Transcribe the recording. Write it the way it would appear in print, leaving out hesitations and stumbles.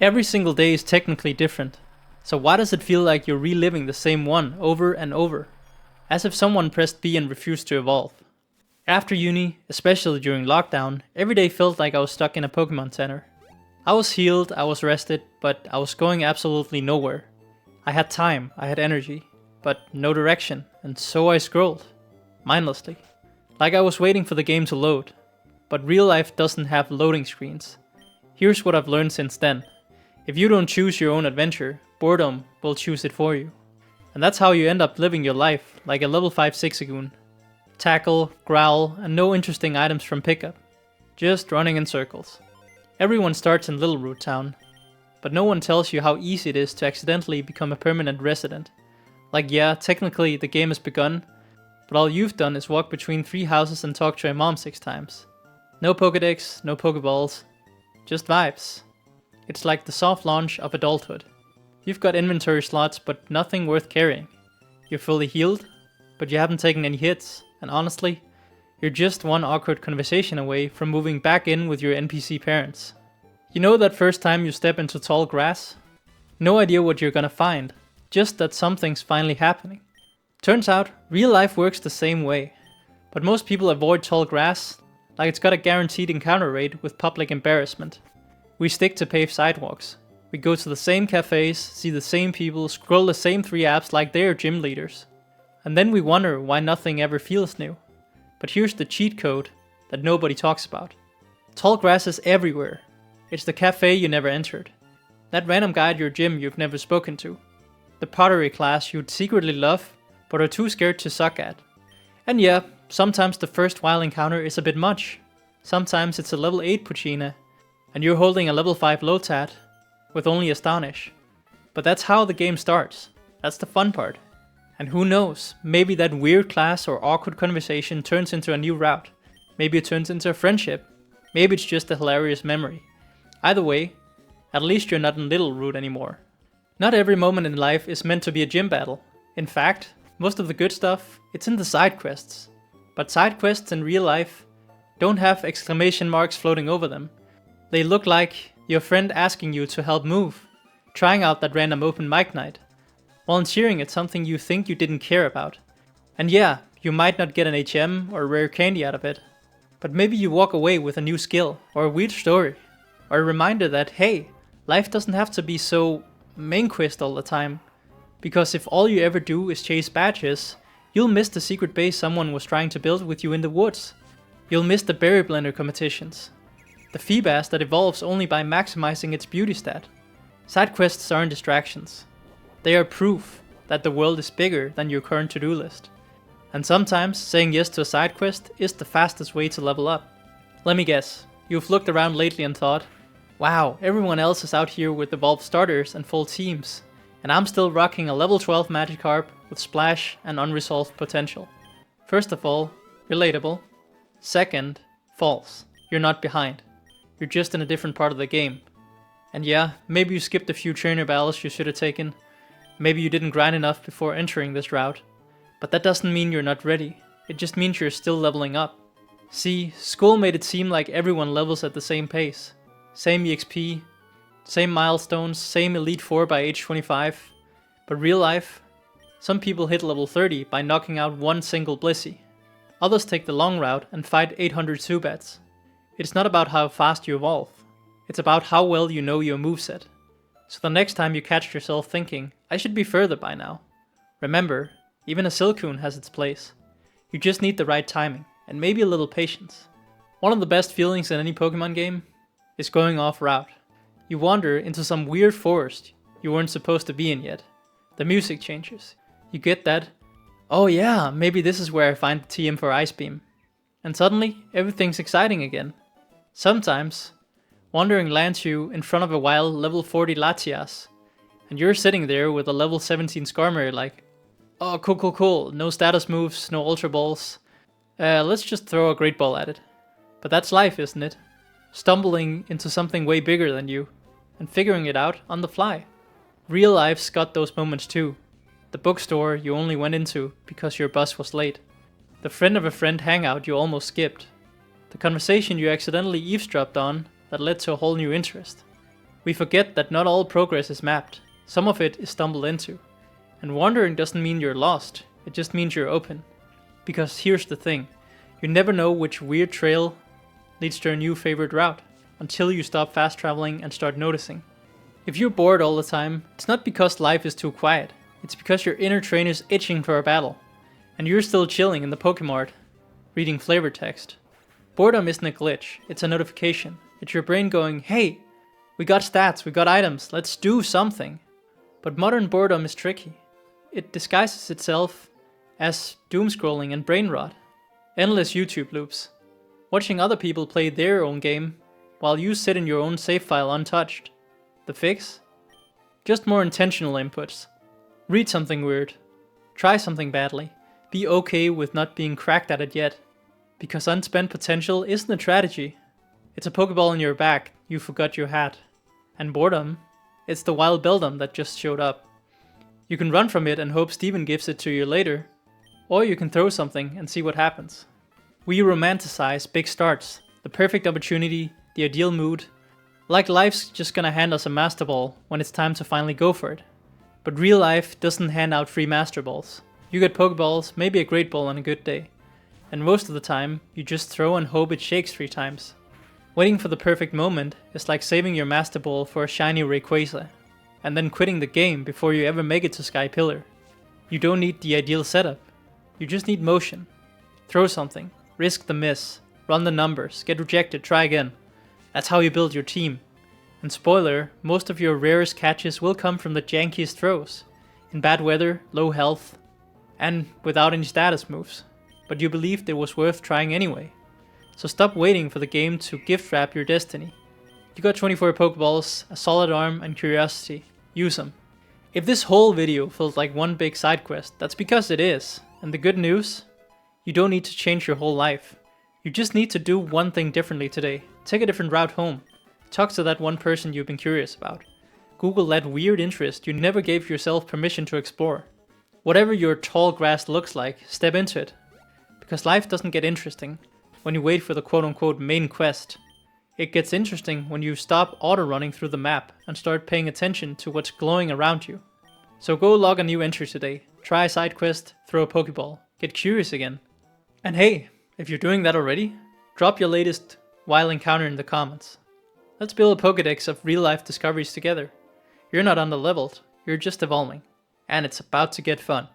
Every single day is technically different, so why does it feel like you're reliving the same one over and over? As if someone pressed B and refused to evolve. After uni, especially during lockdown, every day felt like I was stuck in a Pokemon Center. I was healed, I was rested, but I was going absolutely nowhere. I had time, I had energy, but no direction, and so I scrolled. Mindlessly. Like I was waiting for the game to load. But real life doesn't have loading screens. Here's what I've learned since then. If you don't choose your own adventure, boredom will choose it for you. And that's how you end up living your life, like a level 5 Zigzagoon. Tackle, growl, and no interesting items from pickup. Just running in circles. Everyone starts in Littleroot Town, but no one tells you how easy it is to accidentally become a permanent resident. Like yeah, technically the game has begun, but all you've done is walk between 3 houses and talk to your mom 6 times. No Pokedex, no Pokeballs, just vibes. It's like the soft launch of adulthood. You've got inventory slots, but nothing worth carrying. You're fully healed, but you haven't taken any hits, and honestly, you're just one awkward conversation away from moving back in with your NPC parents. You know that first time you step into tall grass? No idea what you're gonna find, just that something's finally happening. Turns out, real life works the same way. But most people avoid tall grass, like it's got a guaranteed encounter rate with public embarrassment. We stick to paved sidewalks. We go to the same cafes, see the same people, scroll the same 3 apps like they're gym leaders. And then we wonder why nothing ever feels new. But here's the cheat code that nobody talks about. Tall grass is everywhere. It's the cafe you never entered. That random guy at your gym you've never spoken to. The pottery class you'd secretly love, but are too scared to suck at. And yeah, sometimes the first wild encounter is a bit much. Sometimes it's a level 8 Poochyena, and you're holding a level 5 Lotad with only Astonish. But that's how the game starts. That's the fun part. And who knows, maybe that weird class or awkward conversation turns into a new route. Maybe it turns into a friendship. Maybe it's just a hilarious memory. Either way, at least you're not in Littleroot anymore. Not every moment in life is meant to be a gym battle. In fact, most of the good stuff, it's in the side quests. But side quests in real life don't have exclamation marks floating over them. They look like your friend asking you to help move, trying out that random open mic night, volunteering at something you think you didn't care about. And yeah, you might not get an HM or a rare candy out of it, but maybe you walk away with a new skill, or a weird story, or a reminder that hey, life doesn't have to be so main quest all the time. Because if all you ever do is chase badges, you'll miss the secret base someone was trying to build with you in the woods. You'll miss the berry blender competitions. The Feebas that evolves only by maximizing its beauty stat. Side quests aren't distractions. They are proof that the world is bigger than your current to-do list. And sometimes saying yes to a side quest is the fastest way to level up. Let me guess, you've looked around lately and thought, wow, everyone else is out here with evolved starters and full teams, and I'm still rocking a level 12 Magikarp with splash and unresolved potential. First of all, relatable. Second, false. You're not behind. You're just in a different part of the game. And yeah, maybe you skipped a few trainer battles you should have taken. Maybe you didn't grind enough before entering this route. But that doesn't mean you're not ready. It just means you're still leveling up. See, school made it seem like everyone levels at the same pace. Same EXP, same milestones, same Elite 4 by age 25. But real life, some people hit level 30 by knocking out one single Blissey. Others take the long route and fight 800 Zubats. It's not about how fast you evolve. It's about how well you know your moveset. So the next time you catch yourself thinking, I should be further by now. Remember, even a Silcoon has its place. You just need the right timing, and maybe a little patience. One of the best feelings in any Pokemon game is going off route. You wander into some weird forest you weren't supposed to be in yet. The music changes. You get that, oh yeah, maybe this is where I find the TM for Ice Beam. And suddenly, everything's exciting again. Sometimes, wandering lands you in front of a wild level 40 Latias, and you're sitting there with a level 17 Skarmory like, oh cool, no status moves, no Ultra Balls, let's just throw a Great Ball at it. But that's life, isn't it? Stumbling into something way bigger than you, and figuring it out on the fly. Real life's got those moments too. The bookstore you only went into because your bus was late. The friend of a friend hangout you almost skipped. The conversation you accidentally eavesdropped on that led to a whole new interest. We forget that not all progress is mapped, some of it is stumbled into. And wandering doesn't mean you're lost, it just means you're open. Because here's the thing, you never know which weird trail leads to a new favorite route, until you stop fast traveling and start noticing. If you're bored all the time, it's not because life is too quiet, it's because your inner trainer's itching for a battle, and you're still chilling in the Pokemart, reading flavor text. Boredom isn't a glitch, it's a notification. It's your brain going, hey, we got stats, we got items, let's do something. But modern boredom is tricky. It disguises itself as doom scrolling and brain rot. Endless YouTube loops. Watching other people play their own game, while you sit in your own save file untouched. The fix? Just more intentional inputs. Read something weird. Try something badly. Be okay with not being cracked at it yet. Because unspent potential isn't a strategy. It's a Pokeball in your back you forgot you had. And boredom? It's the wild Beldum that just showed up. You can run from it and hope Steven gives it to you later. Or you can throw something and see what happens. We romanticize big starts, the perfect opportunity, the ideal mood. Like life's just gonna hand us a Master Ball when it's time to finally go for it. But real life doesn't hand out free Master Balls. You get Pokeballs, maybe a Great Ball on a good day. And most of the time, you just throw and hope it shakes 3 times. Waiting for the perfect moment is like saving your Master Ball for a shiny Rayquaza, and then quitting the game before you ever make it to Sky Pillar. You don't need the ideal setup. You just need motion. Throw something, risk the miss, run the numbers, get rejected, try again. That's how you build your team. And spoiler, most of your rarest catches will come from the jankiest throws. In bad weather, low health, and without any status moves. But you believed it was worth trying anyway. So stop waiting for the game to gift wrap your destiny. You got 24 Pokeballs, a solid arm, and curiosity. Use them. If this whole video felt like one big side quest, that's because it is. And the good news? You don't need to change your whole life. You just need to do one thing differently today. Take a different route home. Talk to that one person you've been curious about. Google that weird interest you never gave yourself permission to explore. Whatever your tall grass looks like, step into it. Because life doesn't get interesting when you wait for the quote-unquote main quest. It gets interesting when you stop auto-running through the map and start paying attention to what's glowing around you. So go log a new entry today, try a side quest, throw a Pokeball, get curious again. And hey, if you're doing that already, drop your latest wild encounter in the comments. Let's build a Pokedex of real-life discoveries together. You're not underleveled, you're just evolving. And it's about to get fun.